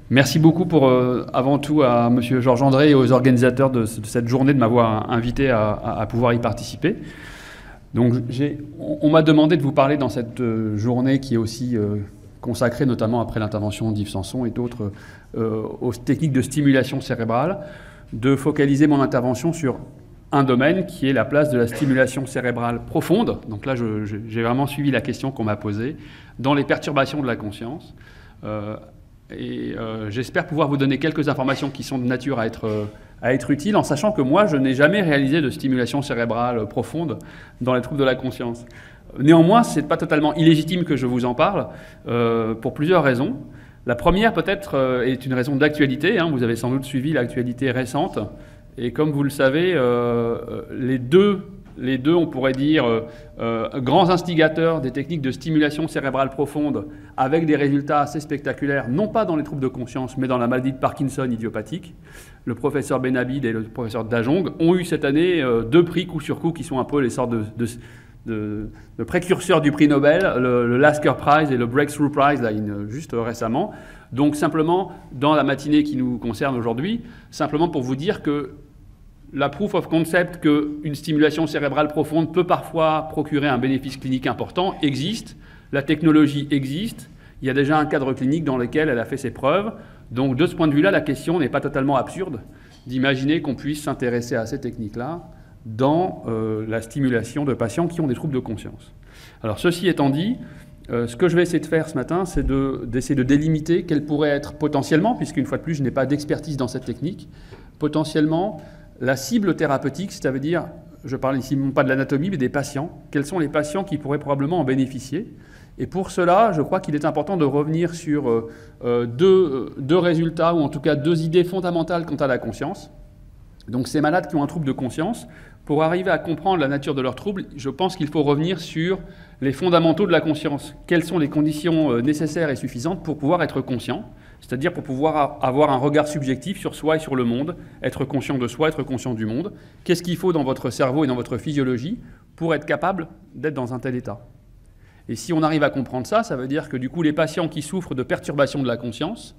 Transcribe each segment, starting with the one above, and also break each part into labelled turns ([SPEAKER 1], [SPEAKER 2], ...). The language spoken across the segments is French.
[SPEAKER 1] Merci beaucoup avant tout à Monsieur Georges André et aux organisateurs de cette journée de m'avoir invité à pouvoir y participer. Donc, on m'a demandé de vous parler dans cette journée qui est aussi consacrée, notamment après l'intervention d'Yves Sanson et d'autres, aux techniques de stimulation cérébrale, de focaliser mon intervention sur un domaine qui est la place de la stimulation cérébrale profonde. Donc là, j'ai vraiment suivi la question qu'on m'a posée, dans les perturbations de la conscience. J'espère pouvoir vous donner quelques informations qui sont de nature à être utiles, en sachant que moi, je n'ai jamais réalisé de stimulation cérébrale profonde dans les troubles de la conscience. Néanmoins, ce n'est pas totalement illégitime que je vous en parle, pour plusieurs raisons. La première, peut-être, est une raison d'actualité. Vous avez sans doute suivi l'actualité récente. Et comme vous le savez, les deux, on pourrait dire, grands instigateurs des techniques de stimulation cérébrale profonde avec des résultats assez spectaculaires, non pas dans les troubles de conscience, mais dans la maladie de Parkinson idiopathique, le professeur Benabid et le professeur Dajong, ont eu cette année 2 prix coup sur coup qui sont un peu les sortes de précurseurs du prix Nobel, le Lasker Prize et le Breakthrough Prize, là, juste récemment. Donc simplement, dans la matinée qui nous concerne aujourd'hui, simplement pour vous dire que la proof of concept qu'une stimulation cérébrale profonde peut parfois procurer un bénéfice clinique important existe, la technologie existe, il y a déjà un cadre clinique dans lequel elle a fait ses preuves. Donc de ce point de vue-là, la question n'est pas totalement absurde d'imaginer qu'on puisse s'intéresser à ces techniques-là dans la stimulation de patients qui ont des troubles de conscience. Alors ceci étant dit, ce que je vais essayer de faire ce matin, c'est d'essayer de délimiter quelle pourrait être potentiellement, puisqu'une fois de plus, je n'ai pas d'expertise dans cette technique, potentiellement la cible thérapeutique, c'est-à-dire, je parle ici non pas de l'anatomie, mais des patients. Quels sont les patients qui pourraient probablement en bénéficier? Et pour cela, je crois qu'il est important de revenir sur deux résultats, ou en tout cas 2 idées fondamentales quant à la conscience. Donc ces malades qui ont un trouble de conscience, pour arriver à comprendre la nature de leur trouble, je pense qu'il faut revenir sur les fondamentaux de la conscience. Quelles sont les conditions nécessaires et suffisantes pour pouvoir être conscient, c'est-à-dire pour pouvoir avoir un regard subjectif sur soi et sur le monde, être conscient de soi, être conscient du monde. Qu'est-ce qu'il faut dans votre cerveau et dans votre physiologie pour être capable d'être dans un tel état? Et si on arrive à comprendre ça, ça veut dire que du coup les patients qui souffrent de perturbations de la conscience,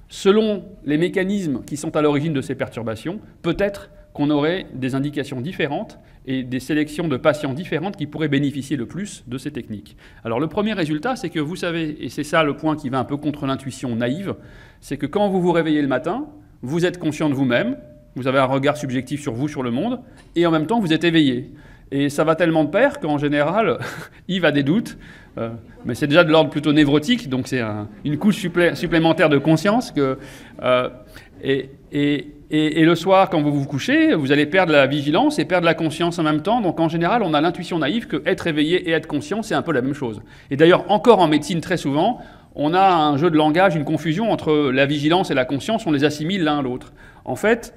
[SPEAKER 1] selon les mécanismes qui sont à l'origine de ces perturbations, peut-être qu'on aurait des indications différentes et des sélections de patients différentes qui pourraient bénéficier le plus de ces techniques. Alors le premier résultat, c'est que vous savez, et c'est ça le point qui va un peu contre l'intuition naïve, c'est que quand vous vous réveillez le matin, vous êtes conscient de vous-même, vous avez un regard subjectif sur vous, sur le monde, et en même temps vous êtes éveillé. Et ça va tellement de pair qu'en général, Yves a des doutes, mais c'est déjà de l'ordre plutôt névrotique, donc c'est une couche supplémentaire de conscience. Et le soir, quand vous vous couchez, vous allez perdre la vigilance et perdre la conscience en même temps. Donc en général, on a l'intuition naïve que être éveillé et être conscient, c'est un peu la même chose. Et d'ailleurs, encore en médecine, très souvent, on a un jeu de langage, une confusion entre la vigilance et la conscience, on les assimile l'un à l'autre. En fait,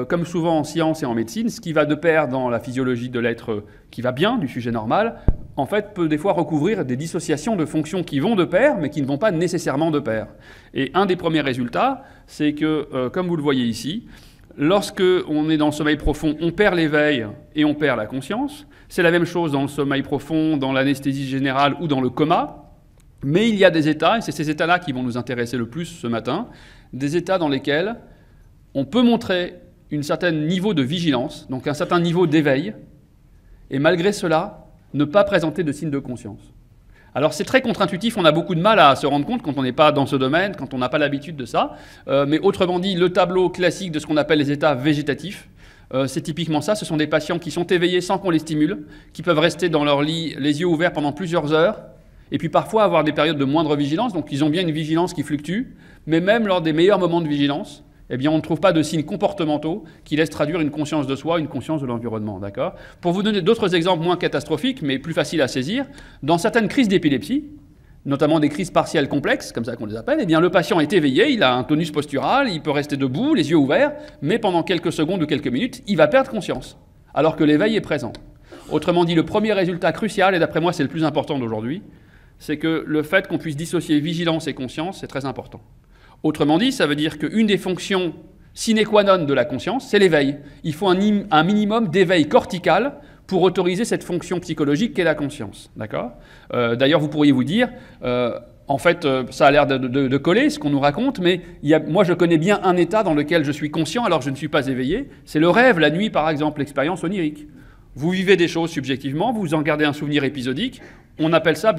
[SPEAKER 1] comme souvent en science et en médecine, ce qui va de pair dans la physiologie de l'être qui va bien, du sujet normal, en fait, peut des fois recouvrir des dissociations de fonctions qui vont de pair, mais qui ne vont pas nécessairement de pair. Et un des premiers résultats, c'est que, comme vous le voyez ici, lorsque on est dans le sommeil profond, on perd l'éveil et on perd la conscience. C'est la même chose dans le sommeil profond, dans l'anesthésie générale ou dans le coma. Mais il y a des états, et c'est ces états-là qui vont nous intéresser le plus ce matin, des états dans lesquels on peut montrer un certain niveau de vigilance, donc un certain niveau d'éveil, et malgré cela, ne pas présenter de signes de conscience. Alors c'est très contre-intuitif, on a beaucoup de mal à se rendre compte quand on n'est pas dans ce domaine, quand on n'a pas l'habitude de ça, mais autrement dit, le tableau classique de ce qu'on appelle les états végétatifs, c'est typiquement ça, ce sont des patients qui sont éveillés sans qu'on les stimule, qui peuvent rester dans leur lit les yeux ouverts pendant plusieurs heures, et puis parfois avoir des périodes de moindre vigilance, donc ils ont bien une vigilance qui fluctue, mais même lors des meilleurs moments de vigilance, eh bien, on ne trouve pas de signes comportementaux qui laissent traduire une conscience de soi, une conscience de l'environnement, d'accord? Pour vous donner d'autres exemples moins catastrophiques, mais plus faciles à saisir, dans certaines crises d'épilepsie, notamment des crises partielles complexes, comme ça qu'on les appelle, eh bien, le patient est éveillé, il a un tonus postural, il peut rester debout, les yeux ouverts, mais pendant quelques secondes ou quelques minutes, il va perdre conscience, alors que l'éveil est présent. Autrement dit, le premier résultat crucial, et d'après moi c'est le plus important d'aujourd'hui, c'est que le fait qu'on puisse dissocier vigilance et conscience, c'est très important. Autrement dit, ça veut dire qu'une des fonctions sine qua non de la conscience, c'est l'éveil. Il faut un minimum d'éveil cortical pour autoriser cette fonction psychologique qu'est la conscience. D'accord ? D'ailleurs, vous pourriez vous dire, En fait, ça a l'air de coller, ce qu'on nous raconte, mais moi, je connais bien un état dans lequel je suis conscient alors je ne suis pas éveillé. C'est le rêve, la nuit, par exemple, l'expérience onirique. Vous vivez des choses subjectivement, vous en gardez un souvenir épisodique. On appelle ça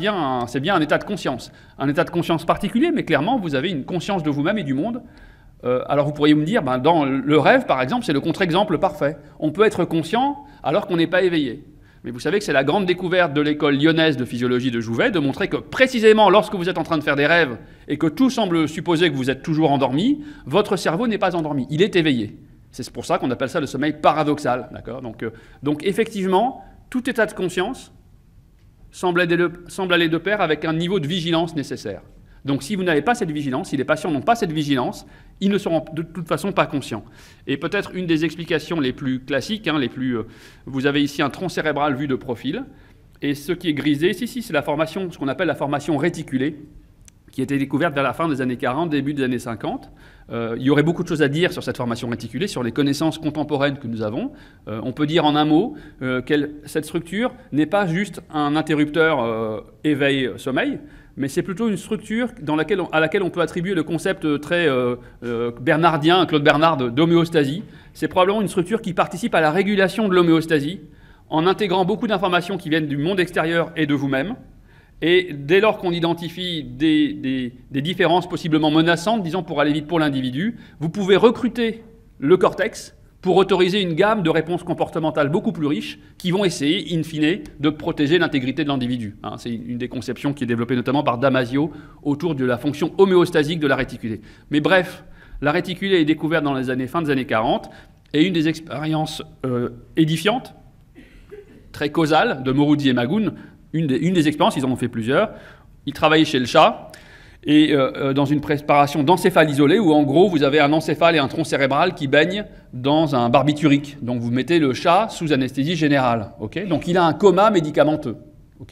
[SPEAKER 1] c'est bien un état de conscience. Un état de conscience particulier, mais clairement, vous avez une conscience de vous-même et du monde. Alors vous pourriez me dire, dans le rêve, par exemple, c'est le contre-exemple parfait. On peut être conscient alors qu'on n'est pas éveillé. Mais vous savez que c'est la grande découverte de l'école lyonnaise de physiologie de Jouvet, de montrer que précisément lorsque vous êtes en train de faire des rêves et que tout semble supposer que vous êtes toujours endormi, votre cerveau n'est pas endormi, il est éveillé. C'est pour ça qu'on appelle ça le sommeil paradoxal. Donc effectivement, tout état de conscience semble aller de pair avec un niveau de vigilance nécessaire. Donc si vous n'avez pas cette vigilance, si les patients n'ont pas cette vigilance, ils ne seront de toute façon pas conscients. Et peut-être une des explications les plus classiques, vous avez ici un tronc cérébral vu de profil, et ce qui est grisé, c'est la formation, ce qu'on appelle la formation réticulée, qui a été découverte vers la fin des années 40, début des années 50. Il y aurait beaucoup de choses à dire sur cette formation réticulée, sur les connaissances contemporaines que nous avons. On peut dire en un mot que cette structure n'est pas juste un interrupteur éveil-sommeil, mais c'est plutôt une structure à laquelle on peut attribuer le concept très bernardien, Claude Bernard, d'homéostasie. C'est probablement une structure qui participe à la régulation de l'homéostasie, en intégrant beaucoup d'informations qui viennent du monde extérieur et de vous-même. Et dès lors qu'on identifie des différences possiblement menaçantes, disons pour aller vite pour l'individu, vous pouvez recruter le cortex pour autoriser une gamme de réponses comportementales beaucoup plus riches qui vont essayer, in fine, de protéger l'intégrité de l'individu. C'est une des conceptions qui est développée notamment par Damasio autour de la fonction homéostasique de la réticulée. Mais bref, la réticulée est découverte dans les fin des années 40 et une des expériences édifiantes, très causales, de Moruzzi et Magoun, une des expériences, ils en ont fait plusieurs, ils travaillaient chez le chat, et dans une préparation d'encéphale isolé, où en gros vous avez un encéphale et un tronc cérébral qui baignent dans un barbiturique. Donc vous mettez le chat sous anesthésie générale. Donc il a un coma médicamenteux,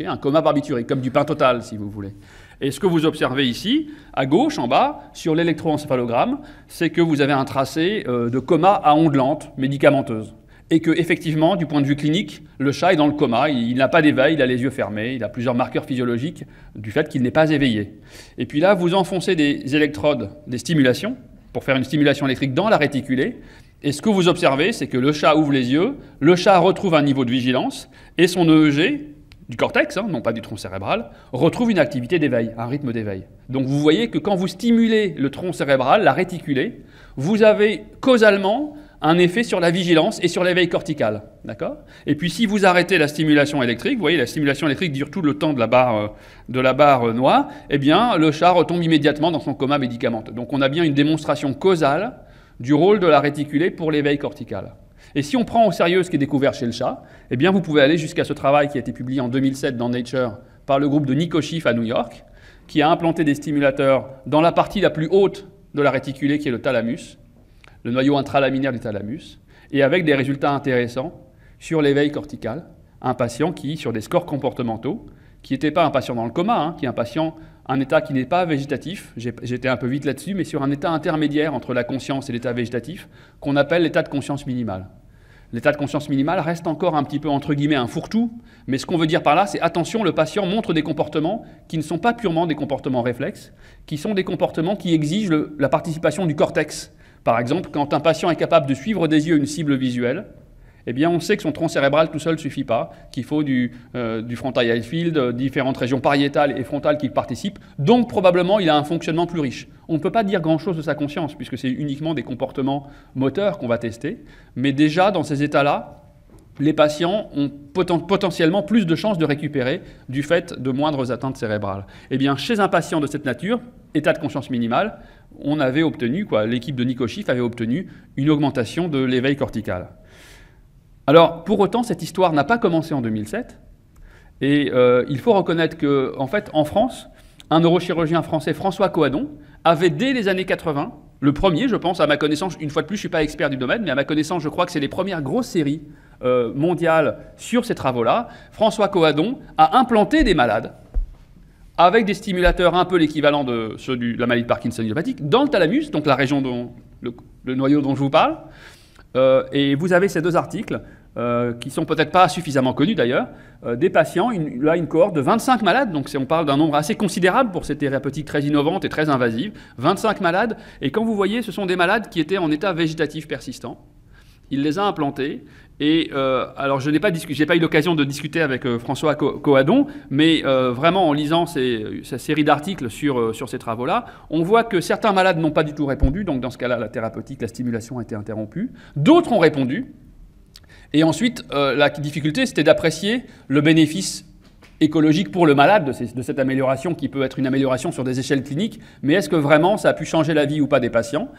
[SPEAKER 1] un coma barbiturique, comme du pain total si vous voulez. Et ce que vous observez ici, à gauche, en bas, sur l'électroencéphalogramme, c'est que vous avez un tracé de coma à ondes lentes médicamenteuses. Et que, effectivement, du point de vue clinique, le chat est dans le coma, il n'a pas d'éveil, il a les yeux fermés, il a plusieurs marqueurs physiologiques du fait qu'il n'est pas éveillé. Et puis là, vous enfoncez des électrodes, des stimulations, pour faire une stimulation électrique dans la réticulée, et ce que vous observez, c'est que le chat ouvre les yeux, le chat retrouve un niveau de vigilance, et son EEG, du cortex, non pas du tronc cérébral, retrouve une activité d'éveil, un rythme d'éveil. Donc vous voyez que quand vous stimulez le tronc cérébral, la réticulée, vous avez causalement un effet sur la vigilance et sur l'éveil cortical. D'accord ? Et puis si vous arrêtez la stimulation électrique, vous voyez la stimulation électrique dure tout le temps de la barre noire, eh bien le chat retombe immédiatement dans son coma médicamenteux. Donc on a bien une démonstration causale du rôle de la réticulée pour l'éveil cortical. Et si on prend au sérieux ce qui est découvert chez le chat, eh bien vous pouvez aller jusqu'à ce travail qui a été publié en 2007 dans Nature par le groupe de Nico Schiff à New York, qui a implanté des stimulateurs dans la partie la plus haute de la réticulée qui est le thalamus, le noyau intralaminaire du thalamus, et avec des résultats intéressants sur l'éveil cortical. Un patient qui, sur des scores comportementaux, qui n'était pas un patient dans le coma, qui est un état qui n'est pas végétatif, j'étais un peu vite là-dessus, mais sur un état intermédiaire entre la conscience et l'état végétatif, qu'on appelle l'état de conscience minimale. L'état de conscience minimale reste encore un petit peu, entre guillemets, un fourre-tout, mais ce qu'on veut dire par là, c'est attention, le patient montre des comportements qui ne sont pas purement des comportements réflexes, qui sont des comportements qui exigent la participation du cortex. Par exemple, quand un patient est capable de suivre des yeux une cible visuelle, eh bien on sait que son tronc cérébral tout seul ne suffit pas, qu'il faut du frontal eye field, différentes régions pariétales et frontales qui participent, donc probablement il a un fonctionnement plus riche. On ne peut pas dire grand-chose de sa conscience, puisque c'est uniquement des comportements moteurs qu'on va tester, mais déjà dans ces états-là, les patients ont potentiellement plus de chances de récupérer du fait de moindres atteintes cérébrales. Eh bien, chez un patient de cette nature, état de conscience minimale, on avait obtenu, l'équipe de Nico Schiff avait obtenu une augmentation de l'éveil cortical. Alors, pour autant, cette histoire n'a pas commencé en 2007, et il faut reconnaître qu'en fait, en France, un neurochirurgien français, François Coadon, avait dès les années 80, le premier, je pense, à ma connaissance, une fois de plus, je ne suis pas expert du domaine, mais à ma connaissance, je crois que c'est les premières grosses séries mondiales sur ces travaux-là, François Coadon a implanté des malades avec des stimulateurs un peu l'équivalent de ceux de la maladie de Parkinson idiopathique, dans le thalamus, donc la région le noyau dont je vous parle. Et vous avez ces deux articles qui sont peut-être pas suffisamment connus d'ailleurs, des patients, là une cohorte de 25 malades, donc on parle d'un nombre assez considérable pour cette thérapeutique très innovante et très invasive, 25 malades, et quand vous voyez, ce sont des malades qui étaient en état végétatif persistant. Il les a implantés, et alors je n'ai pas eu l'occasion de discuter avec François Coadon, mais vraiment en lisant sa série d'articles sur ces travaux-là, on voit que certains malades n'ont pas du tout répondu, donc dans ce cas-là, la thérapeutique, la stimulation a été interrompue. D'autres ont répondu, et ensuite, la difficulté, c'était d'apprécier le bénéfice écologique pour le malade de cette amélioration qui peut être une amélioration sur des échelles cliniques, mais est-ce que vraiment ça a pu changer la vie ou pas des patients?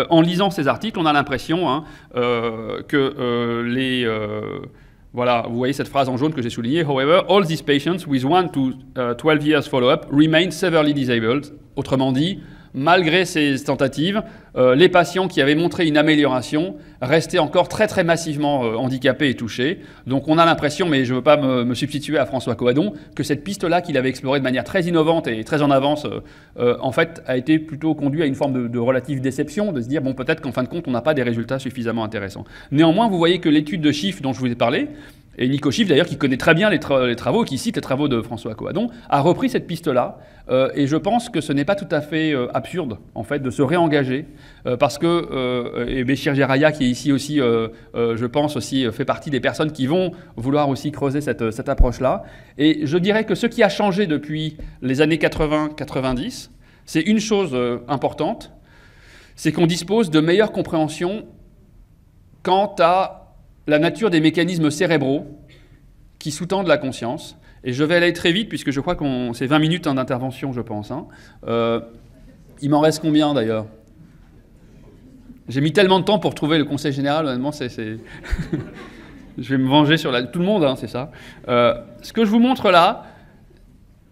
[SPEAKER 1] En lisant ces articles, on a l'impression que voilà, vous voyez cette phrase en jaune que j'ai soulignée. However, all these patients with 1 to 12 years follow-up remain severely disabled. Autrement dit, malgré ces tentatives, les patients qui avaient montré une amélioration restaient encore très très massivement handicapés et touchés. Donc on a l'impression, mais je ne veux pas me substituer à François Coadon, que cette piste-là qu'il avait explorée de manière très innovante et très en avance, en fait, a été plutôt conduite à une forme de relative déception, de se dire, bon, peut-être qu'en fin de compte, on n'a pas des résultats suffisamment intéressants. Néanmoins, vous voyez que l'étude de Schiff dont je vous ai parlé, et Nico Schiff, d'ailleurs, qui connaît très bien les travaux, qui cite les travaux de François Coadon, a repris cette piste-là. Et je pense que ce n'est pas tout à fait absurde, en fait, de se réengager. Parce que et Béchir Geraya, qui est ici aussi, je pense aussi, fait partie des personnes qui vont vouloir aussi creuser cette approche-là. Et je dirais que ce qui a changé depuis les années 80-90, c'est une chose importante, c'est qu'on dispose de meilleures compréhensions quant à la nature des mécanismes cérébraux qui sous-tendent la conscience. Et je vais aller très vite, puisque je crois que c'est 20 minutes d'intervention, je pense. Il m'en reste combien, d'ailleurs? J'ai mis tellement de temps pour trouver le conseil général, honnêtement, je vais me venger sur tout le monde, c'est ça. Ce que je vous montre là,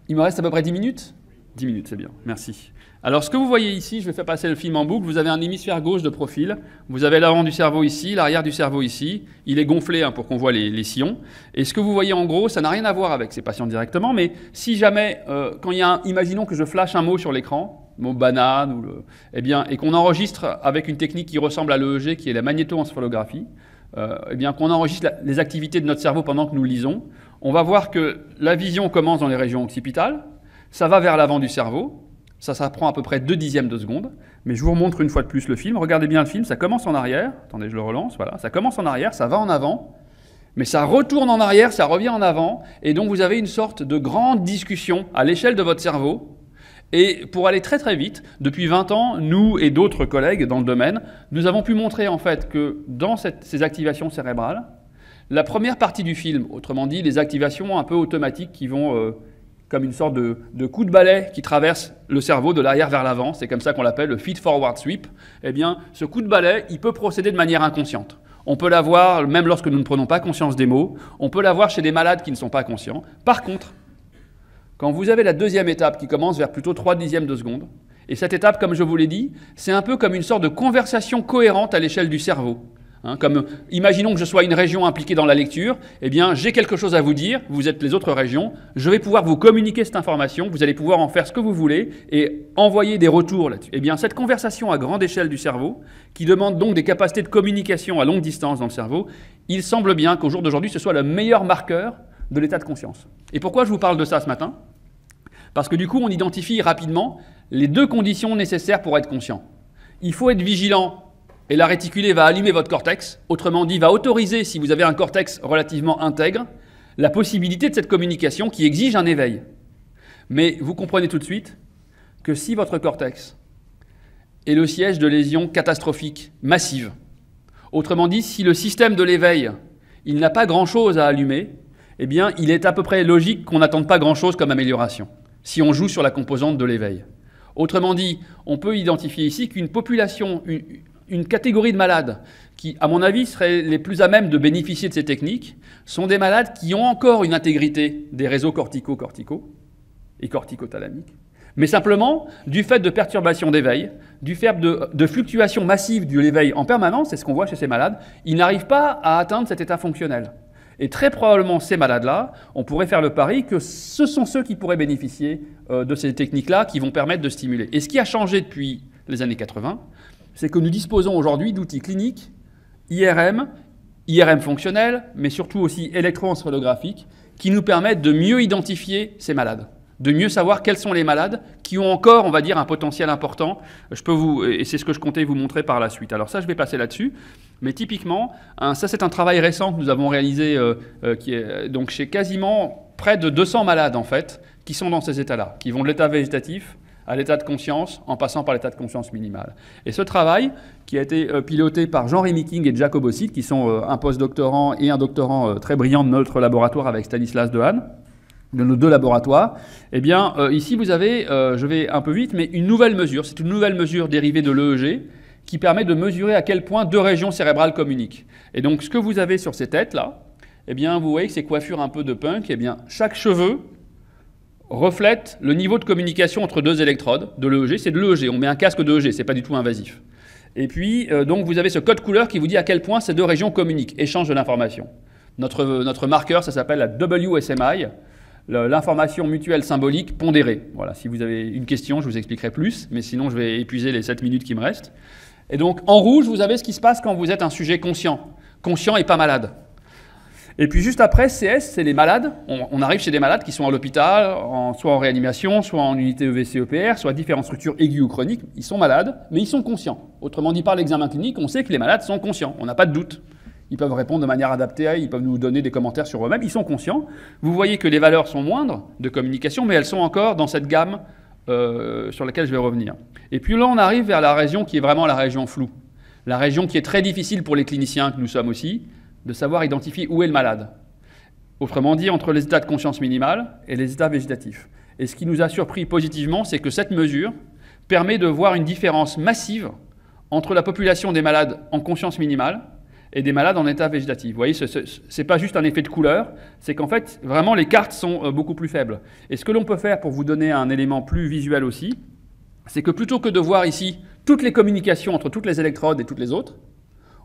[SPEAKER 1] il me reste à peu près 10 minutes? 10 minutes, c'est bien, merci. Alors, ce que vous voyez ici, je vais faire passer le film en boucle. Vous avez un hémisphère gauche de profil. Vous avez l'avant du cerveau ici, l'arrière du cerveau ici. Il est gonflé pour qu'on voit les sillons. Et ce que vous voyez en gros, ça n'a rien à voir avec ces patients directement. Mais si jamais, quand il y a imaginons que je flash un mot sur l'écran, le mot banane, et qu'on enregistre avec une technique qui ressemble à l'EEG, qui est la magnétoencéphalographie, qu'on enregistre les activités de notre cerveau pendant que nous lisons, on va voir que la vision commence dans les régions occipitales, ça va vers l'avant du cerveau. Ça prend à peu près 2/10 de seconde, mais je vous remontre une fois de plus le film. Regardez bien le film, ça commence en arrière. Attendez, je le relance, voilà. Ça commence en arrière, ça va en avant, mais ça retourne en arrière, ça revient en avant, et donc vous avez une sorte de grande discussion à l'échelle de votre cerveau. Et pour aller très très vite, depuis 20 ans, nous et d'autres collègues dans le domaine, nous avons pu montrer en fait que dans ces activations cérébrales, la première partie du film, autrement dit les activations un peu automatiques qui vont... comme une sorte de coup de balai qui traverse le cerveau de l'arrière vers l'avant. C'est comme ça qu'on l'appelle le feed-forward sweep. Eh bien, ce coup de balai, il peut procéder de manière inconsciente. On peut l'avoir même lorsque nous ne prenons pas conscience des mots. On peut l'avoir chez des malades qui ne sont pas conscients. Par contre, quand vous avez la deuxième étape qui commence vers plutôt 3/10 de seconde, et cette étape, comme je vous l'ai dit, c'est un peu comme une sorte de conversation cohérente à l'échelle du cerveau. Comme, imaginons que je sois une région impliquée dans la lecture, eh bien, j'ai quelque chose à vous dire, vous êtes les autres régions, je vais pouvoir vous communiquer cette information, vous allez pouvoir en faire ce que vous voulez et envoyer des retours là-dessus. Eh bien, cette conversation à grande échelle du cerveau, qui demande donc des capacités de communication à longue distance dans le cerveau, il semble bien qu'au jour d'aujourd'hui, ce soit le meilleur marqueur de l'état de conscience. Et pourquoi je vous parle de ça ce matin? Parce que du coup, on identifie rapidement les deux conditions nécessaires pour être conscient. Il faut être vigilant. Et la réticulée va allumer votre cortex, autrement dit, va autoriser, si vous avez un cortex relativement intègre, la possibilité de cette communication qui exige un éveil. Mais vous comprenez tout de suite que si votre cortex est le siège de lésions catastrophiques, massives, autrement dit, si le système de l'éveil, il n'a pas grand-chose à allumer, eh bien, il est à peu près logique qu'on n'attende pas grand-chose comme amélioration, si on joue sur la composante de l'éveil. Autrement dit, on peut identifier ici qu'une population... Une catégorie de malades qui, à mon avis, seraient les plus à même de bénéficier de ces techniques sont des malades qui ont encore une intégrité des réseaux cortico-corticaux et corticothalamiques, mais simplement, du fait de perturbations d'éveil, du fait de fluctuations massives de l'éveil en permanence, c'est ce qu'on voit chez ces malades, ils n'arrivent pas à atteindre cet état fonctionnel. Et très probablement, ces malades-là, on pourrait faire le pari que ce sont ceux qui pourraient bénéficier de ces techniques-là qui vont permettre de stimuler. Et ce qui a changé depuis les années 80, c'est que nous disposons aujourd'hui d'outils cliniques, IRM, IRM fonctionnels, mais surtout aussi électroencéphalographiques, qui nous permettent de mieux identifier ces malades, de mieux savoir quels sont les malades qui ont encore, on va dire, un potentiel important. Et c'est ce que je comptais vous montrer par la suite. Alors ça, je vais passer là-dessus. Mais typiquement, ça c'est un travail récent que nous avons réalisé qui est donc chez quasiment près de 200 malades en fait, qui sont dans ces états-là, qui vont de l'état végétatif à l'état de conscience, en passant par l'état de conscience minimale. Et ce travail, qui a été piloté par Jean-Rémy King et Jacob Ossite, qui sont un post-doctorant et un doctorant très brillant de notre laboratoire avec Stanislas Dehaene, de nos 2 laboratoires, eh bien, ici, vous avez, je vais un peu vite, mais une nouvelle mesure. C'est une nouvelle mesure dérivée de l'EEG qui permet de mesurer à quel point 2 régions cérébrales communiquent. Et donc, ce que vous avez sur ces têtes-là, eh bien, vous voyez que ces coiffures un peu de punk, eh bien, chaque cheveu reflète le niveau de communication entre 2 électrodes de l'EEG. C'est de l'EEG, on met un casque d'EEG, c'est pas du tout invasif. Et puis, donc, vous avez ce code couleur qui vous dit à quel point ces 2 régions communiquent, échangent de l'information. Notre marqueur, ça s'appelle la WSMI, l'information mutuelle symbolique pondérée. Voilà, si vous avez une question, je vous expliquerai plus, mais sinon, je vais épuiser les 7 minutes qui me restent. Et donc, en rouge, vous avez ce qui se passe quand vous êtes un sujet conscient et pas malade. Et puis juste après, CS, c'est les malades. On arrive chez des malades qui sont à l'hôpital, soit en réanimation, soit en unité EVC-EPR, soit différentes structures aiguës ou chroniques. Ils sont malades, mais ils sont conscients. Autrement dit, par l'examen clinique, on sait que les malades sont conscients. On n'a pas de doute. Ils peuvent répondre de manière adaptée, ils peuvent nous donner des commentaires sur eux-mêmes. Ils sont conscients. Vous voyez que les valeurs sont moindres de communication, mais elles sont encore dans cette gamme sur laquelle je vais revenir. Et puis là, on arrive vers la région qui est vraiment la région floue. La région qui est très difficile pour les cliniciens que nous sommes aussi, de savoir identifier où est le malade. Autrement dit, entre les états de conscience minimale et les états végétatifs. Et ce qui nous a surpris positivement, c'est que cette mesure permet de voir une différence massive entre la population des malades en conscience minimale et des malades en état végétatif. Vous voyez, ce n'est pas juste un effet de couleur, c'est qu'en fait, vraiment, les cartes sont beaucoup plus faibles. Et ce que l'on peut faire pour vous donner un élément plus visuel aussi, c'est que plutôt que de voir ici toutes les communications entre toutes les électrodes et toutes les autres,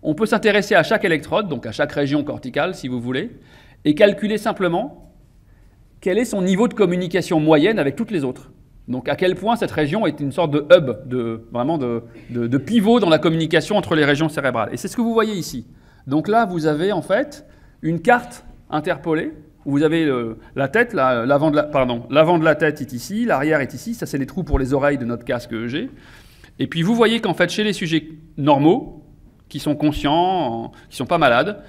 [SPEAKER 1] on peut s'intéresser à chaque électrode, donc à chaque région corticale, si vous voulez, et calculer simplement quel est son niveau de communication moyenne avec toutes les autres. Donc à quel point cette région est une sorte de hub, de pivot dans la communication entre les régions cérébrales. Et c'est ce que vous voyez ici. Donc là, vous avez en fait une carte interpolée, où vous avez la tête, l'avant de la tête est ici, l'arrière est ici, ça c'est les trous pour les oreilles de notre casque EEG. Et puis vous voyez qu'en fait, chez les sujets normaux, qui sont conscients, qui ne sont pas malades,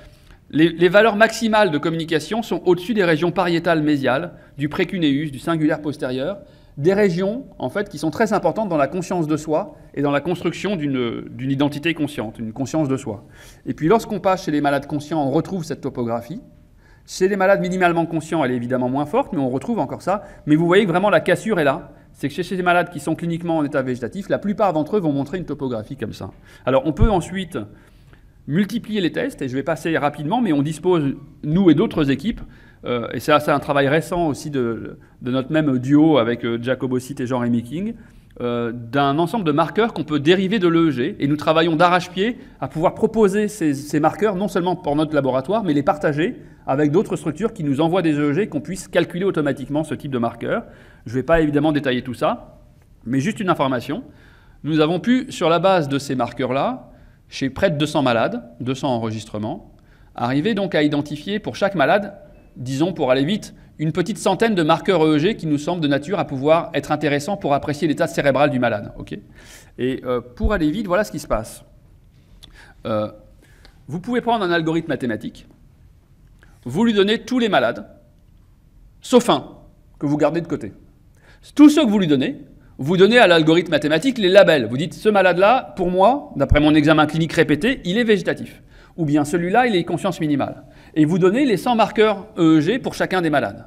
[SPEAKER 1] les valeurs maximales de communication sont au-dessus des régions pariétales mésiales, du précuneus, du singulaire postérieur, des régions en fait, qui sont très importantes dans la conscience de soi et dans la construction d'une identité consciente, une conscience de soi. Et puis lorsqu'on passe chez les malades conscients, on retrouve cette topographie. Chez les malades minimalement conscients, elle est évidemment moins forte, mais on retrouve encore ça. Mais vous voyez que vraiment la cassure est là. C'est que chez ces malades qui sont cliniquement en état végétatif, la plupart d'entre eux vont montrer une topographie comme ça. Alors on peut ensuite multiplier les tests, et je vais passer rapidement, mais on dispose, nous et d'autres équipes, et c'est un travail récent aussi de notre même duo avec Jacob Ossite et Jean-Rémy King, d'un ensemble de marqueurs qu'on peut dériver de l'EEG, et nous travaillons d'arrache-pied à pouvoir proposer ces marqueurs, non seulement pour notre laboratoire, mais les partager avec d'autres structures qui nous envoient des EEG, qu'on puisse calculer automatiquement ce type de marqueurs. Je ne vais pas évidemment détailler tout ça, mais juste une information. Nous avons pu, sur la base de ces marqueurs-là, chez près de 200 malades, 200 enregistrements, arriver donc à identifier pour chaque malade, disons pour aller vite, une petite centaine de marqueurs EEG qui nous semblent de nature à pouvoir être intéressants pour apprécier l'état cérébral du malade. Okay, et pour aller vite, voilà ce qui se passe. Vous pouvez prendre un algorithme mathématique, vous lui donnez tous les malades, sauf un, que vous gardez de côté. Tous ceux que vous lui donnez, vous donnez à l'algorithme mathématique les labels. Vous dites, ce malade-là, pour moi, d'après mon examen clinique répété, il est végétatif. Ou bien celui-là, il est conscience minimale. Et vous donnez les 100 marqueurs EEG pour chacun des malades.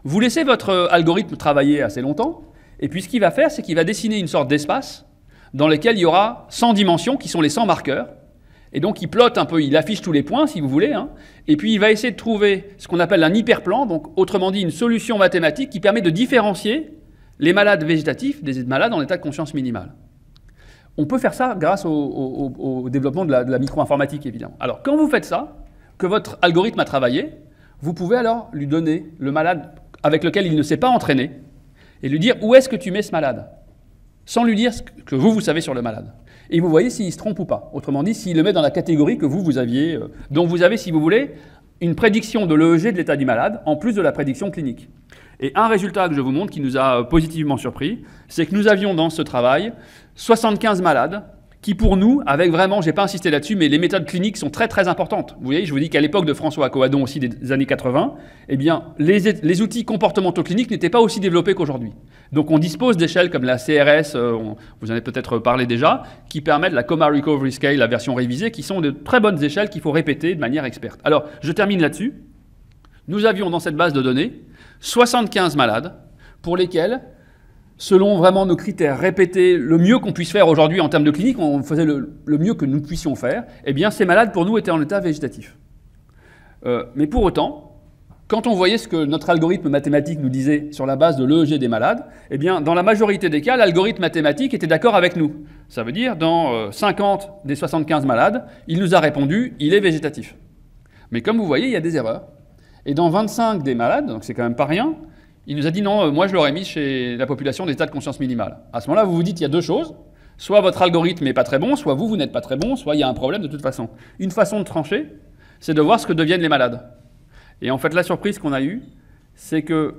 [SPEAKER 1] Vous laissez votre algorithme travailler assez longtemps, et puis ce qu'il va faire, c'est qu'il va dessiner une sorte d'espace dans lequel il y aura 100 dimensions qui sont les 100 marqueurs. Et donc il plotte un peu, il affiche tous les points, si vous voulez, hein, et puis il va essayer de trouver ce qu'on appelle un hyperplan, donc autrement dit une solution mathématique qui permet de différencier les malades végétatifs des malades en état de conscience minimale. On peut faire ça grâce au développement de la micro-informatique, évidemment. Alors, quand vous faites ça, que votre algorithme a travaillé, vous pouvez alors lui donner le malade avec lequel il ne s'est pas entraîné et lui dire où est-ce que tu mets ce malade, sans lui dire ce que vous savez sur le malade. et vous voyez s'il se trompe ou pas. Autrement dit, s'il le met dans la catégorie que vous aviez, dont vous avez, si vous voulez, une prédiction de l'EEG de l'état du malade, en plus de la prédiction clinique. Et un résultat que je vous montre qui nous a positivement surpris, c'est que nous avions dans ce travail 75 malades qui pour nous, avec vraiment, je n'ai pas insisté là-dessus, mais les méthodes cliniques sont très très importantes. Vous voyez, je vous dis qu'à l'époque de François Coadon aussi des années 80, eh bien, les outils comportementaux cliniques n'étaient pas aussi développés qu'aujourd'hui. Donc on dispose d'échelles comme la CRS, vous en avez peut-être parlé déjà, qui permettent la Coma Recovery Scale, la version révisée, qui sont de très bonnes échelles qu'il faut répéter de manière experte. Alors, je termine là-dessus. Nous avions dans cette base de données 75 malades pour lesquels, selon vraiment nos critères répétés, le mieux qu'on puisse faire aujourd'hui en termes de clinique, on faisait le mieux que nous puissions faire, eh bien ces malades pour nous étaient en état végétatif. Mais pour autant, quand on voyait ce que notre algorithme mathématique nous disait sur la base de l'EEG des malades, eh bien dans la majorité des cas, l'algorithme mathématique était d'accord avec nous. Ça veut dire, dans 50 des 75 malades, il nous a répondu, il est végétatif. Mais comme vous voyez, il y a des erreurs. Et dans 25 des malades, donc c'est quand même pas rien, il nous a dit non, moi je l'aurais mis chez la population d'état de conscience minimale. À ce moment-là, vous vous dites il y a deux choses. Soit votre algorithme n'est pas très bon, soit vous n'êtes pas très bon, soit il y a un problème de toute façon. Une façon de trancher, c'est de voir ce que deviennent les malades. Et en fait, la surprise qu'on a eue, c'est que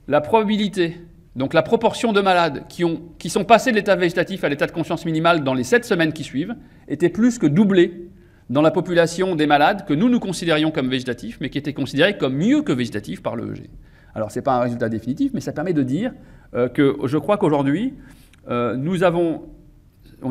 [SPEAKER 1] la probabilité, donc la proportion de malades qui sont passés de l'état végétatif à l'état de conscience minimale dans les 7 semaines qui suivent, était plus que doublée dans la population des malades que nous considérions comme végétatifs, mais qui étaient considérés comme mieux que végétatifs par l'EEG. Alors, ce n'est pas un résultat définitif, mais ça permet de dire que je crois qu'aujourd'hui, on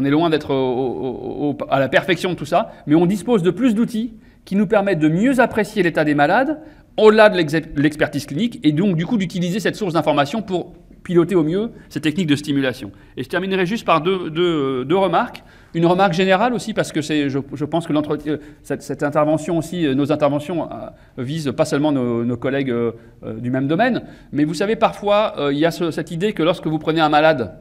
[SPEAKER 1] est loin d'être à la perfection de tout ça, mais on dispose de plus d'outils qui nous permettent de mieux apprécier l'état des malades, au-delà de l'expertise clinique, et donc du coup d'utiliser cette source d'information pour piloter au mieux ces techniques de stimulation. Et je terminerai juste par deux remarques. Une remarque générale aussi, parce que je pense que cette intervention aussi, nos interventions visent pas seulement nos collègues du même domaine, mais vous savez, parfois, il y a cette idée que lorsque vous prenez un malade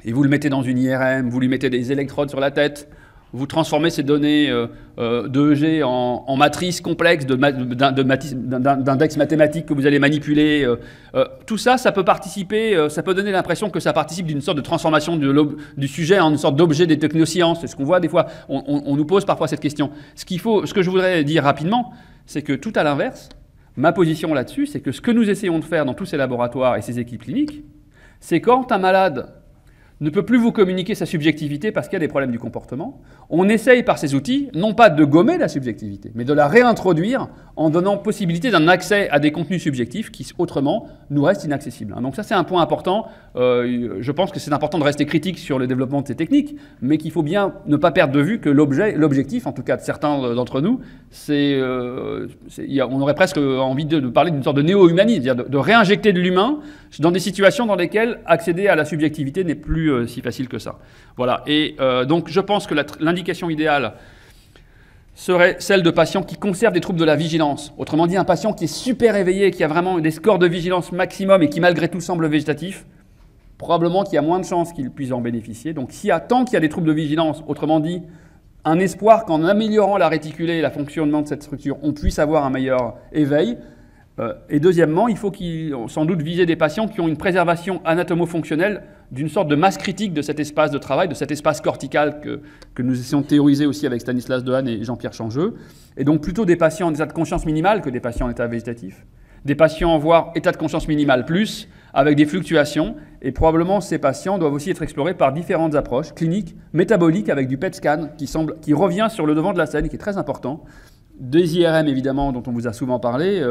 [SPEAKER 1] et vous le mettez dans une IRM, vous lui mettez des électrodes sur la tête, vous transformez ces données d'EEG en matrices complexes d'index mathématiques que vous allez manipuler. Tout ça, ça peut participer, ça peut donner l'impression que ça participe d'une sorte de transformation du sujet en une sorte d'objet des technosciences. C'est ce qu'on voit des fois. On nous pose parfois cette question. Ce que je voudrais dire rapidement, c'est que tout à l'inverse, ma position là-dessus, c'est que ce que nous essayons de faire dans tous ces laboratoires et ces équipes cliniques, c'est quand un malade ne peut plus vous communiquer sa subjectivité parce qu'il y a des problèmes du comportement, on essaye par ces outils, non pas de gommer la subjectivité, mais de la réintroduire en donnant possibilité d'un accès à des contenus subjectifs qui, autrement, nous restent inaccessibles. Donc ça, c'est un point important. Je pense que c'est important de rester critique sur le développement de ces techniques, mais qu'il faut bien ne pas perdre de vue que l'objectif, en tout cas de certains d'entre nous, on aurait presque envie de parler d'une sorte de néo-humanisme, c'est-à-dire de réinjecter de l'humain dans des situations dans lesquelles accéder à la subjectivité n'est plus si facile que ça. Voilà. Et donc je pense que l'indication idéale serait celle de patients qui conservent des troubles de la vigilance. Autrement dit, un patient qui est super éveillé, qui a vraiment des scores de vigilance maximum et qui malgré tout semble végétatif, probablement qu'il y a moins de chances qu'il puisse en bénéficier. Donc tant qu'il y a des troubles de vigilance, autrement dit, un espoir qu'en améliorant la réticulée et le fonctionnement de cette structure, on puisse avoir un meilleur éveil. Et deuxièmement, il faut sans doute viser des patients qui ont une préservation anatomo-fonctionnelle d'une sorte de masse critique de cet espace de travail, de cet espace cortical que nous essayons de théoriser aussi avec Stanislas Dehaene et Jean-Pierre Changeux. Et donc plutôt des patients en état de conscience minimale que des patients en état végétatif. Des patients, voire état de conscience minimale plus, avec des fluctuations. Et probablement, ces patients doivent aussi être explorés par différentes approches cliniques, métaboliques, avec du PET scan qui revient sur le devant de la scène, qui est très important. Des IRM évidemment dont on vous a souvent parlé,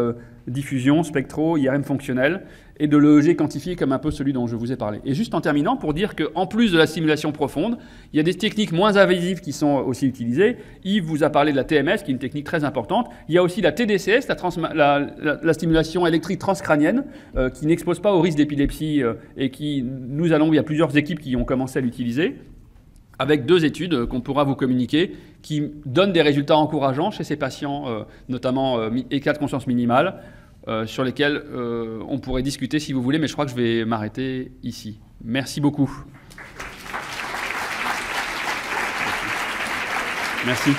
[SPEAKER 1] diffusion, spectro, IRM fonctionnel, et de l'EEG quantifié comme un peu celui dont je vous ai parlé. Et juste en terminant, pour dire qu'en plus de la stimulation profonde, il y a des techniques moins invasives qui sont aussi utilisées. Yves vous a parlé de la TMS, qui est une technique très importante. Il y a aussi la TDCS, la stimulation électrique transcrânienne, qui n'expose pas au risque d'épilepsie et il y a plusieurs équipes qui ont commencé à l'utiliser, avec 2 études qu'on pourra vous communiquer, qui donnent des résultats encourageants chez ces patients, notamment état de conscience minimale, sur lesquels on pourrait discuter si vous voulez, mais je crois que je vais m'arrêter ici. Merci beaucoup. Merci.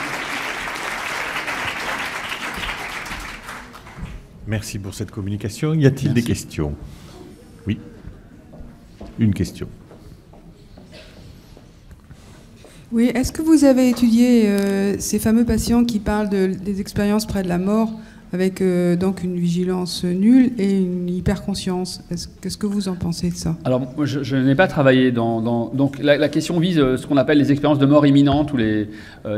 [SPEAKER 2] Merci pour cette communication. Y a-t-il des questions? Oui. Une question.
[SPEAKER 3] Oui, est-ce que vous avez étudié ces fameux patients qui parlent des expériences près de la mort avec donc une vigilance nulle et une hyperconscience? Qu'est-ce que vous en pensez de ça?
[SPEAKER 1] Alors, je n'ai pas travaillé donc la question vise ce qu'on appelle les expériences de mort imminente ou les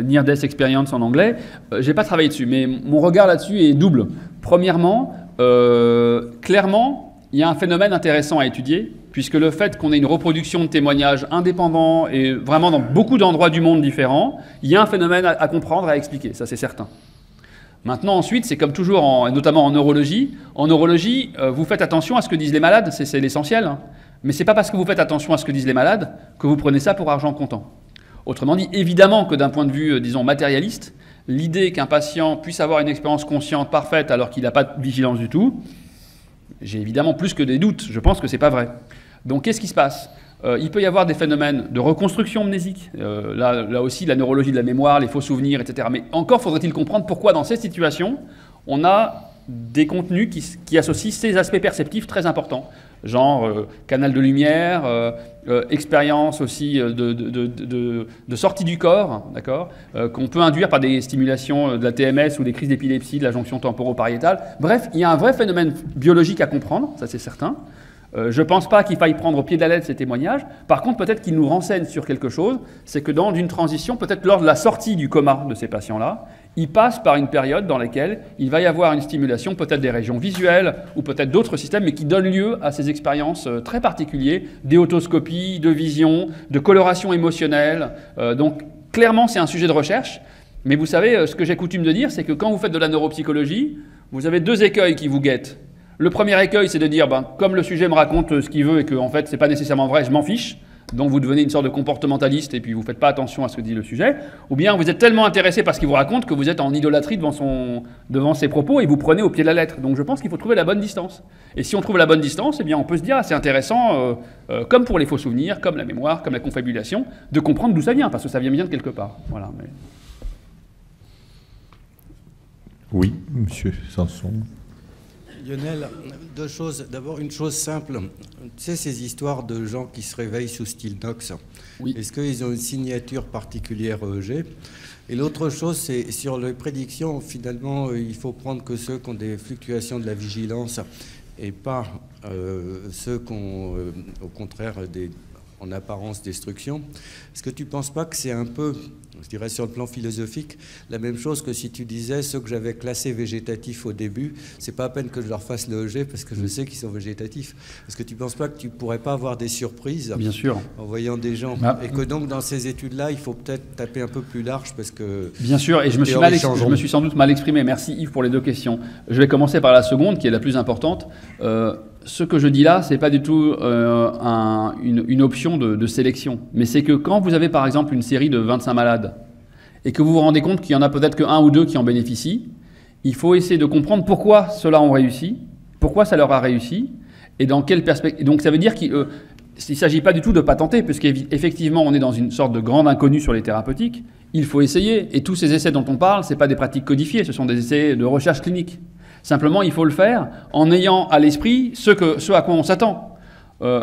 [SPEAKER 1] Near Death Experience en anglais. Je n'ai pas travaillé dessus, mais mon regard là-dessus est double. Premièrement, clairement, il y a un phénomène intéressant à étudier, puisque le fait qu'on ait une reproduction de témoignages indépendants et vraiment dans beaucoup d'endroits du monde différents, il y a un phénomène à comprendre, à expliquer, ça c'est certain. Maintenant, ensuite, c'est comme toujours, notamment en neurologie. En neurologie, vous faites attention à ce que disent les malades, c'est l'essentiel. Hein. Mais ce n'est pas parce que vous faites attention à ce que disent les malades que vous prenez ça pour argent comptant. Autrement dit, évidemment que d'un point de vue, disons, matérialiste, l'idée qu'un patient puisse avoir une expérience consciente parfaite alors qu'il n'a pas de vigilance du tout, j'ai évidemment plus que des doutes. Je pense que ce n'est pas vrai. Donc, qu'est-ce qui se passe ? Il peut y avoir des phénomènes de reconstruction mnésique, là aussi la neurologie de la mémoire, les faux souvenirs, etc. Mais encore faudrait-il comprendre pourquoi dans ces situations, on a des contenus qui associent ces aspects perceptifs très importants, genre canal de lumière, expérience aussi de sortie du corps, d'accord, qu'on peut induire par des stimulations de la TMS ou des crises d'épilepsie, de la jonction temporopariétale. Bref, il y a un vrai phénomène biologique à comprendre, ça c'est certain. Je ne pense pas qu'il faille prendre au pied de la lettre ces témoignages. Par contre, peut-être qu'ils nous renseignent sur quelque chose, c'est que dans une transition, peut-être lors de la sortie du coma de ces patients-là, ils passent par une période dans laquelle il va y avoir une stimulation, peut-être des régions visuelles ou peut-être d'autres systèmes, mais qui donnent lieu à ces expériences très particulières, d'autoscopie, de vision, de coloration émotionnelle. Donc, clairement, c'est un sujet de recherche. Mais vous savez, ce que j'ai coutume de dire, c'est que quand vous faites de la neuropsychologie, vous avez deux écueils qui vous guettent. Le premier écueil, c'est de dire, comme le sujet me raconte ce qu'il veut et que en fait, ce n'est pas nécessairement vrai, je m'en fiche. Donc vous devenez une sorte de comportementaliste et puis vous ne faites pas attention à ce que dit le sujet. Ou bien vous êtes tellement intéressé par ce qu'il vous raconte que vous êtes en idolâtrie devant ses propos et vous prenez au pied de la lettre. Donc je pense qu'il faut trouver la bonne distance. Et si on trouve la bonne distance, eh bien on peut se dire, c'est intéressant, comme pour les faux souvenirs, comme la mémoire, comme la confabulation, de comprendre d'où ça vient, parce que ça vient bien de quelque part. Voilà. Mais...
[SPEAKER 2] Oui, monsieur Sanson.
[SPEAKER 4] Lionel, deux choses. D'abord, une chose simple. Tu sais, ces histoires de gens qui se réveillent sous Stilnox, oui. Est-ce qu'ils ont une signature particulière EEG? Et l'autre chose, c'est sur les prédictions, finalement, il faut prendre que ceux qui ont des fluctuations de la vigilance et pas ceux qui ont, au contraire, en apparence destruction. Est-ce que tu ne penses pas que c'est un peu, je dirais sur le plan philosophique, la même chose que si tu disais ceux que j'avais classés végétatifs au début, c'est pas à peine que je leur fasse le EEG parce que je sais qu'ils sont végétatifs. Est-ce que tu ne penses pas que tu ne pourrais pas avoir des surprises
[SPEAKER 1] Bien sûr.
[SPEAKER 4] En voyant des gens et que donc dans ces études-là, il faut peut-être taper un peu plus large parce que...
[SPEAKER 1] Bien sûr, et je me suis sans doute mal exprimé. Merci Yves pour les deux questions. Je vais commencer par la seconde qui est la plus importante. Ce que je dis là, ce n'est pas du tout une option de sélection. Mais c'est que quand vous avez par exemple une série de 25 malades et que vous vous rendez compte qu'il n'y en a peut-être qu'un ou deux qui en bénéficient, il faut essayer de comprendre pourquoi ceux-là ont réussi, pourquoi ça leur a réussi et dans quelle perspective. Donc ça veut dire qu'il ne s'agit pas du tout de patenter, puisqu'effectivement on est dans une sorte de grande inconnue sur les thérapeutiques. Il faut essayer. Et tous ces essais dont on parle, ce n'est pas des pratiques codifiées, ce sont des essais de recherche clinique. Simplement, il faut le faire en ayant à l'esprit ce à quoi on s'attend.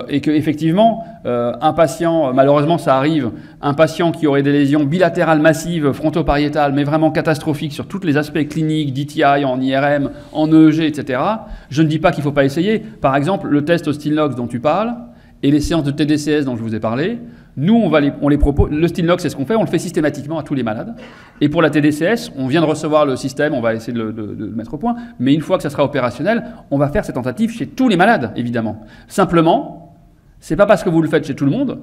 [SPEAKER 1] Et qu'effectivement, un patient, malheureusement ça arrive, un patient qui aurait des lésions bilatérales massives, frontopariétales, mais vraiment catastrophiques sur tous les aspects cliniques, d'ETI, en IRM, en EEG, etc., je ne dis pas qu'il ne faut pas essayer. Par exemple, le test au Stilnox dont tu parles, et les séances de TDCS dont je vous ai parlé, nous, on les propose. Le Stilnox, c'est ce qu'on fait, on le fait systématiquement à tous les malades. Et pour la TDCS, on vient de recevoir le système, on va essayer de le mettre au point. Mais une fois que ça sera opérationnel, on va faire cette tentative chez tous les malades, évidemment. Simplement, c'est pas parce que vous le faites chez tout le monde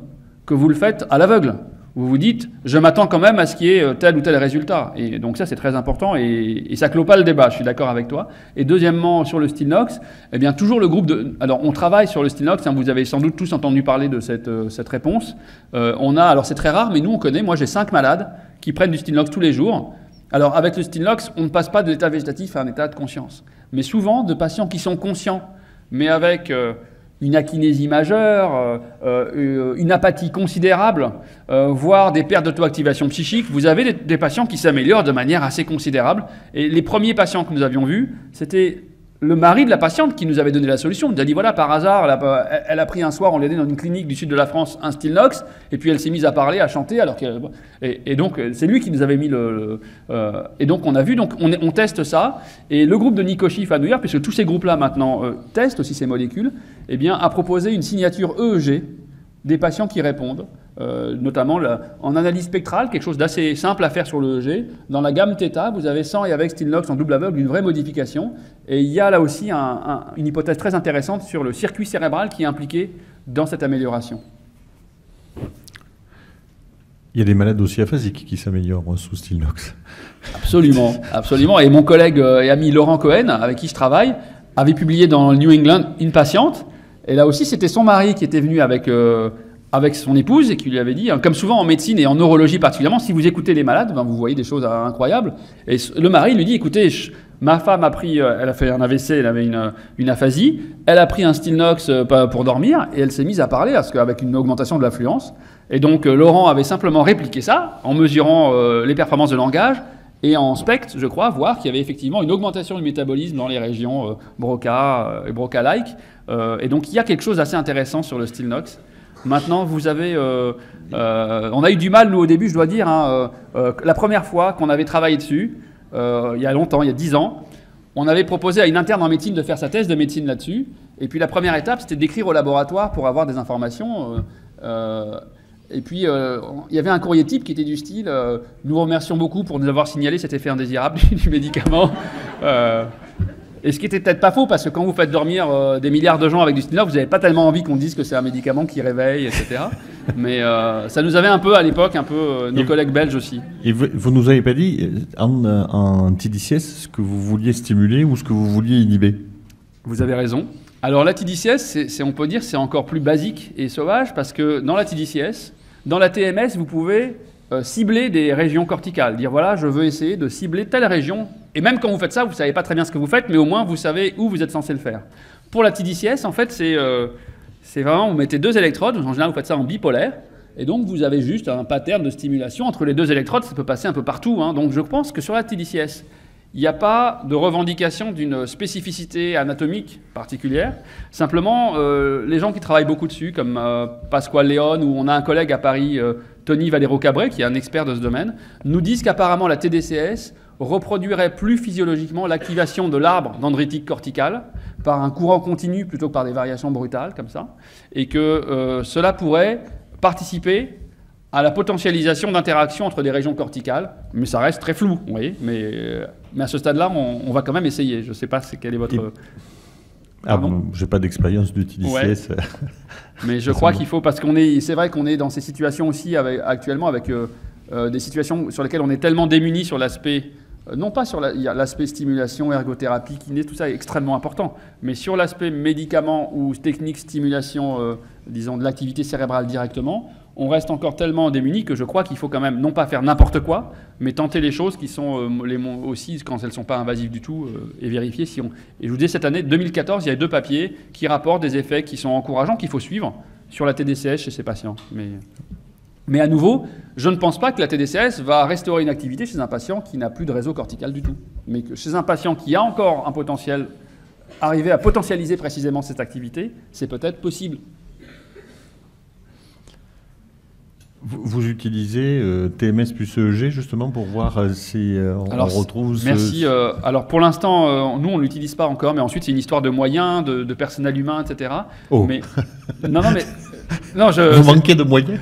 [SPEAKER 1] que vous le faites à l'aveugle. Vous vous dites, je m'attends quand même à ce qu'il y ait tel ou tel résultat. Et donc ça, c'est très important et ça clôt pas le débat, je suis d'accord avec toi. Et deuxièmement, sur le Stilnox, eh bien, toujours le groupe de... Alors, on travaille sur le Stilnox, hein, vous avez sans doute tous entendu parler de cette réponse. Alors c'est très rare, mais nous, on connaît, moi j'ai 5 malades qui prennent du Stilnox tous les jours. Alors, avec le Stilnox, on ne passe pas de l'état végétatif à un état de conscience. Mais souvent, de patients qui sont conscients, mais avec... une akinésie majeure, une apathie considérable, voire des pertes d'auto-activation psychique, vous avez des patients qui s'améliorent de manière assez considérable. Et les premiers patients que nous avions vus, c'était le mari de la patiente qui nous avait donné la solution. Il nous a dit, voilà, par hasard, elle a pris un soir, on l'a aidée dans une clinique du sud de la France, un Stilnox, et puis elle s'est mise à parler, à chanter, et donc c'est lui qui nous avait mis et donc on a vu, donc on teste ça, et le groupe de Nico Schiff à New York, puisque tous ces groupes-là maintenant testent aussi ces molécules, eh bien, a proposé une signature EEG des patients qui répondent, notamment en analyse spectrale, quelque chose d'assez simple à faire sur l'EEG. Dans la gamme θ, vous avez sans et avec Stilnox en double aveugle une vraie modification. Et il y a là aussi une hypothèse très intéressante sur le circuit cérébral qui est impliqué dans cette amélioration.
[SPEAKER 2] Il y a des malades aussi aphasiques qui s'améliorent sous Stilnox.
[SPEAKER 1] Absolument, absolument. Et mon collègue et ami Laurent Cohen, avec qui je travaille, avait publié dans le New England une patiente. Et là aussi, c'était son mari qui était venu avec son épouse et qui lui avait dit, comme souvent en médecine et en neurologie particulièrement, si vous écoutez les malades, ben vous voyez des choses incroyables. Et le mari lui dit, écoutez, ma femme a pris, elle a fait un AVC, elle avait une aphasie, elle a pris un Stilnox pour dormir et elle s'est mise à parler avec une augmentation de l'affluence. Et donc Laurent avait simplement répliqué ça en mesurant les performances de langage et en SPECT, je crois, voir qu'il y avait effectivement une augmentation du métabolisme dans les régions Broca et Broca-like. Et donc il y a quelque chose d'assez intéressant sur le Stilnox. Maintenant, vous avez... on a eu du mal, nous, au début, je dois dire, la première fois qu'on avait travaillé dessus, il y a longtemps, il y a 10 ans, on avait proposé à une interne en médecine de faire sa thèse de médecine là-dessus. Et puis la première étape, c'était d'écrire au laboratoire pour avoir des informations. Et puis, il y avait un courrier type qui était du style « Nous vous remercions beaucoup pour nous avoir signalé cet effet indésirable du médicament. » Et ce qui était peut-être pas faux, parce que quand vous faites dormir des milliards de gens avec du Stilnox, vous n'avez pas tellement envie qu'on dise que c'est un médicament qui réveille, etc. Mais ça nous avait un peu, à l'époque, nos collègues belges aussi. Et
[SPEAKER 2] vous nous avez pas dit, en TDCS, ce que vous vouliez stimuler ou ce que vous vouliez inhiber?
[SPEAKER 1] Vous avez raison. Alors la TDCS, on peut dire, c'est encore plus basique et sauvage, parce que dans la TDCS, dans la TMS, vous pouvez cibler des régions corticales. Dire, voilà, je veux essayer de cibler telle région. Et même quand vous faites ça, vous ne savez pas très bien ce que vous faites, mais au moins, vous savez où vous êtes censé le faire. Pour la TDCS, en fait, c'est vraiment, vous mettez 2 électrodes. En général, vous faites ça en bipolaire. Et donc, vous avez juste un pattern de stimulation entre les 2 électrodes. Ça peut passer un peu partout. Hein. Donc, je pense que sur la TDCS, il n'y a pas de revendication d'une spécificité anatomique particulière. Simplement, les gens qui travaillent beaucoup dessus, comme Pasquale Leone, ou on a un collègue à Paris, Tony Valero-Cabré, qui est un expert de ce domaine, nous disent qu'apparemment la TDCS reproduirait plus physiologiquement l'activation de l'arbre dendritique cortical par un courant continu plutôt que par des variations brutales comme ça, et que cela pourrait participer à la potentialisation d'interaction entre des régions corticales, mais ça reste très flou, vous voyez, mais à ce stade-là, on va quand même essayer. Je ne sais pas quel est votre...
[SPEAKER 2] j'ai pas d'expérience de TDCS. Ouais.
[SPEAKER 1] Mais je crois qu'il faut, parce c'est vrai qu'on est dans ces situations aussi actuellement avec des situations sur lesquelles on est tellement démunis sur l'aspect, non pas sur l'aspect stimulation, ergothérapie, kiné, tout ça est extrêmement important, mais sur l'aspect médicament ou technique stimulation, disons, de l'activité cérébrale directement, on reste encore tellement démunis que je crois qu'il faut quand même, non pas faire n'importe quoi, mais tenter les choses qui sont aussi, quand elles ne sont pas invasives du tout, et vérifier si on... Et je vous dis, cette année, 2014, il y a 2 papiers qui rapportent des effets qui sont encourageants, qu'il faut suivre sur la TDCS chez ces patients. Mais à nouveau, je ne pense pas que la TDCS va restaurer une activité chez un patient qui n'a plus de réseau cortical du tout. Mais que chez un patient qui a encore un potentiel, arriver à potentialiser précisément cette activité, c'est peut-être possible.
[SPEAKER 2] Vous utilisez TMS plus EEG justement pour voir si on retrouve...
[SPEAKER 1] Merci. Alors pour l'instant, nous on ne l'utilise pas encore, mais ensuite c'est une histoire de moyens, de personnel humain, etc.
[SPEAKER 2] Oh.
[SPEAKER 1] Mais,
[SPEAKER 2] Vous manquez de moyens?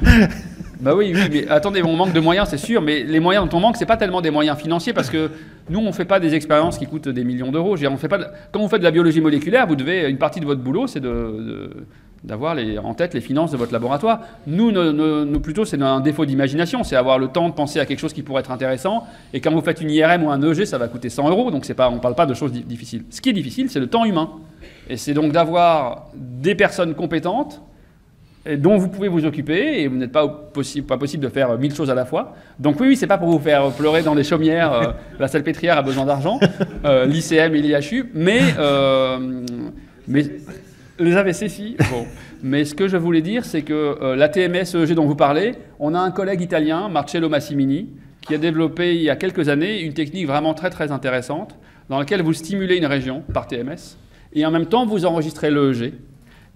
[SPEAKER 1] Bah oui, mais attendez, on manque de moyens, c'est sûr, mais les moyens dont on manque, c'est pas tellement des moyens financiers, parce que nous, on fait pas des expériences qui coûtent des millions d'euros. Quand vous faites de la biologie moléculaire, vous devez, une partie de votre boulot, c'est d'avoir en tête les finances de votre laboratoire. Nous plutôt, c'est un défaut d'imagination, c'est avoir le temps de penser à quelque chose qui pourrait être intéressant, et quand vous faites une IRM ou un EG, ça va coûter 100 €, donc on ne parle pas de choses difficiles. Ce qui est difficile, c'est le temps humain. Et c'est donc d'avoir des personnes compétentes, dont vous pouvez vous occuper, et vous n'êtes pas possible de faire 1000 choses à la fois. Donc oui, c'est pas pour vous faire pleurer dans les chaumières, la salpêtrière a besoin d'argent, l'ICM et l'IHU, mais les AVC, si. Bon. Mais ce que je voulais dire, c'est que la TMS EEG dont vous parlez, on a un collègue italien, Marcello Massimini, qui a développé il y a quelques années une technique vraiment très très intéressante dans lequel vous stimulez une région par TMS, et en même temps, vous enregistrez l'EEG.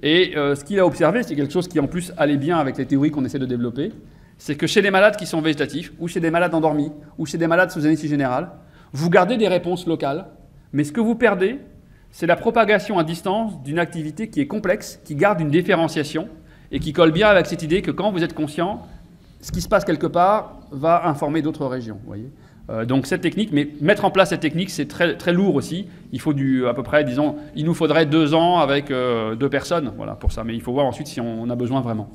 [SPEAKER 1] Et ce qu'il a observé, c'est quelque chose qui en plus allait bien avec les théories qu'on essaie de développer, c'est que chez des malades qui sont végétatifs, ou chez des malades endormis, ou chez des malades sous anesthésie générale, vous gardez des réponses locales, mais ce que vous perdez, c'est la propagation à distance d'une activité qui est complexe, qui garde une différenciation, et qui colle bien avec cette idée que quand vous êtes conscient, ce qui se passe quelque part va informer d'autres régions. Vous voyez. Donc cette technique, mais mettre en place cette technique, c'est très, très lourd aussi. Il faut à peu près, disons, il nous faudrait 2 ans avec 2 personnes, voilà, pour ça. Mais il faut voir ensuite si on a besoin vraiment.